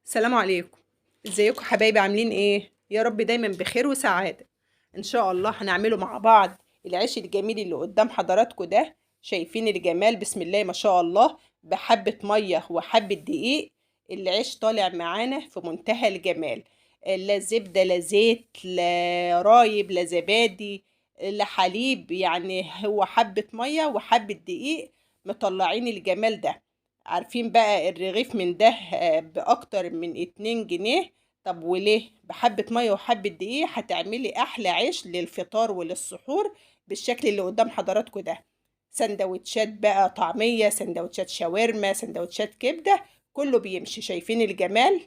السلام عليكم. ازيكم حبايبي، عاملين ايه؟ يا رب دايما بخير وسعادة. ان شاء الله هنعمله مع بعض العيش الجميل اللي قدام حضراتكم ده. شايفين الجمال؟ بسم الله ما شاء الله. بحبة مية وحبة دقيق العيش طالع معانا في منتهى الجمال. لا زبدة لا زيت لا رايب لا زبادي لا حليب، يعني هو حبة مية وحبة دقيق مطلعين الجمال ده. عارفين بقى الرغيف من ده بأكتر من 2 جنيه. طب وليه؟ بحبة مية وحبة دقيق هتعملي أحلى عيش للفطار وللسحور بالشكل اللي قدام حضراتكم ده. سندوتشات بقى طعمية، سندوتشات شاورما، سندوتشات كبدة، كله بيمشي. شايفين الجمال؟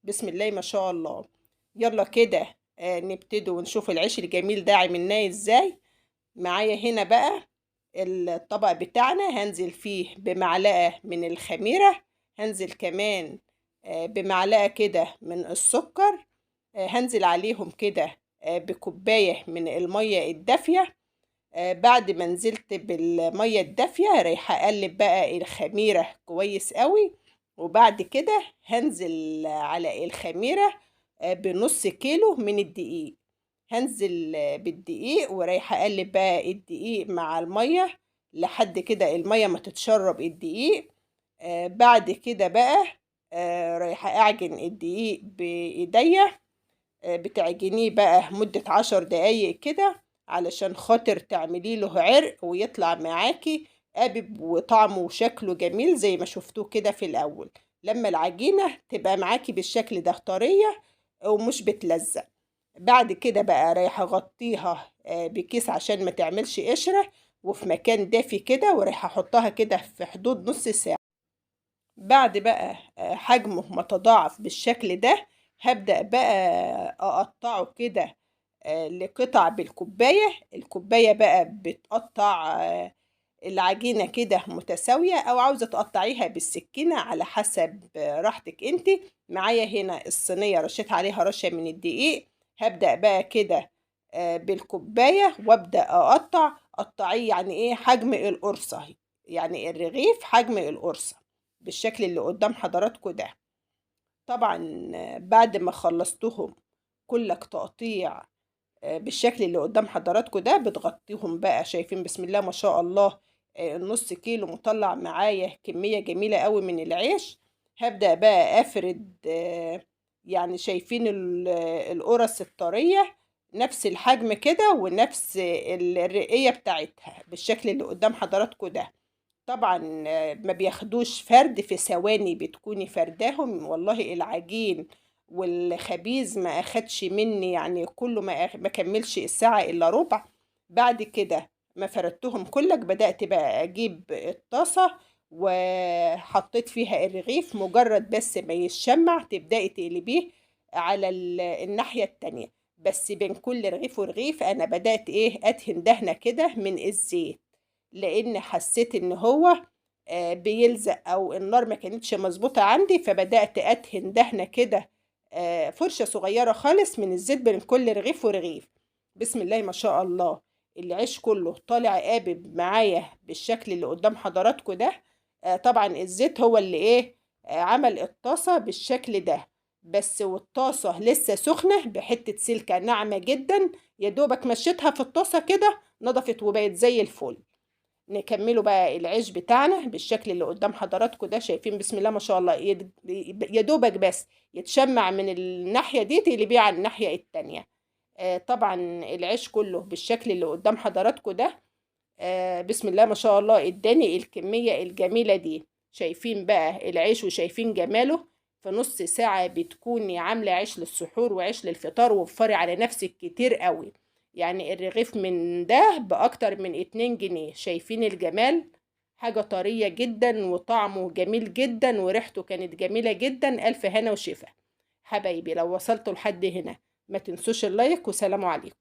بسم الله ما شاء الله. يلا كده نبتدي ونشوف العيش الجميل ده عملناه ازاي. معايا هنا بقى الطبق بتاعنا، هنزل فيه بمعلقة من الخميرة، هنزل كمان بمعلقة كده من السكر، هنزل عليهم كده بكوباية من المية الدافية. بعد ما نزلت بالمية الدافية رايحة أقلب بقى الخميرة كويس قوي. وبعد كده هنزل على الخميرة بنص كيلو من الدقيق. هنزل بالدقيق ورايحة أقلب بقى الدقيق مع المية لحد كده المية ما تتشرب الدقيق. بعد كده بقى رايحة أعجن الدقيق بإيديا. بتعجنيه بقى مدة 10 دقايق كده علشان خاطر تعملي له عرق ويطلع معاكي قابب وطعمه وشكله جميل زي ما شفتوه كده في الأول. لما العجينة تبقى معاكي بالشكل ده طرية ومش بتلزق. بعد كده بقى رايحة أغطيها بكيس عشان ما تعملش قشرة، وفي مكان دافي كده، ورايحة أحطها كده في حدود نص ساعة. بعد بقى حجمه ما تضاعف بالشكل ده، هبدأ بقى أقطعه كده لقطع بالكوباية. الكوباية بقى بتقطع العجينة كده متساوية، أو عاوزة تقطعيها بالسكينة على حسب راحتك انت. معايا هنا الصينية رشيت عليها رشة من الدقيق. هبدأ بقى كده بالكوباية وابدأ أقطع. قطعيه يعني ايه؟ حجم القرصة، يعني الرغيف حجم القرصة بالشكل اللي قدام حضراتكم ده. طبعا بعد ما خلصتهم كلك تقطيع بالشكل اللي قدام حضراتكم ده بتغطيهم بقى. شايفين بسم الله ما شاء الله النص كيلو مطلع معايا كمية جميلة قوي من العيش. هبدأ بقى أفرد يعني شايفين القرص الطرية نفس الحجم كده ونفس الرقية بتاعتها بالشكل اللي قدام حضراتكم ده. طبعا ما بياخدوش فرد، في ثواني بتكوني فرداهم. والله العجين والخبيز ما اخدش مني يعني كله ما كملش الساعة الا ربع. بعد كده ما فردتهم كلك بدأت بقى اجيب الطاسة وحطيت فيها الرغيف. مجرد بس ما يشمع تبدأي تقلبيه على الناحية التانية. بس بين كل رغيف ورغيف انا بدأت ايه؟ ادهن دهنة كده من الزيت، لان حسيت ان هو بيلزق او النار ما كانتش مظبوطه عندي، فبدات ادهن دهنه كده فرشه صغيره خالص من الزيت بين كل رغيف ورغيف. بسم الله ما شاء الله. العيش كله طالع قابب معايا بالشكل اللي قدام حضراتكم ده. طبعا الزيت هو اللي ايه عمل الطاسه بالشكل ده. بس والطاسه لسه سخنه بحته سلكه ناعمه جدا، يا دوبك مشيتها في الطاسه كده نضفت وبقت زي الفل. نكمله بقى العيش بتاعنا بالشكل اللي قدام حضراتكم ده. شايفين بسم الله ما شاء الله يا دوبك بس يتشمع من الناحية دي تقلبيه على الناحية التانية. طبعا العيش كله بالشكل اللي قدام حضراتكم ده. بسم الله ما شاء الله اداني الكمية الجميلة دي. شايفين بقى العيش وشايفين جماله. في نص ساعة بتكوني عاملة عيش للسحور وعيش للفطار، ووفري على نفسك كتير قوي. يعني الرغيف من ده بأكتر من 2 جنيه. شايفين الجمال؟ حاجة طرية جدا وطعمه جميل جدا وريحته كانت جميلة جدا. ألف هنا وشفا. حبايبي لو وصلتوا لحد هنا ما تنسوش اللايك، وسلام عليكم.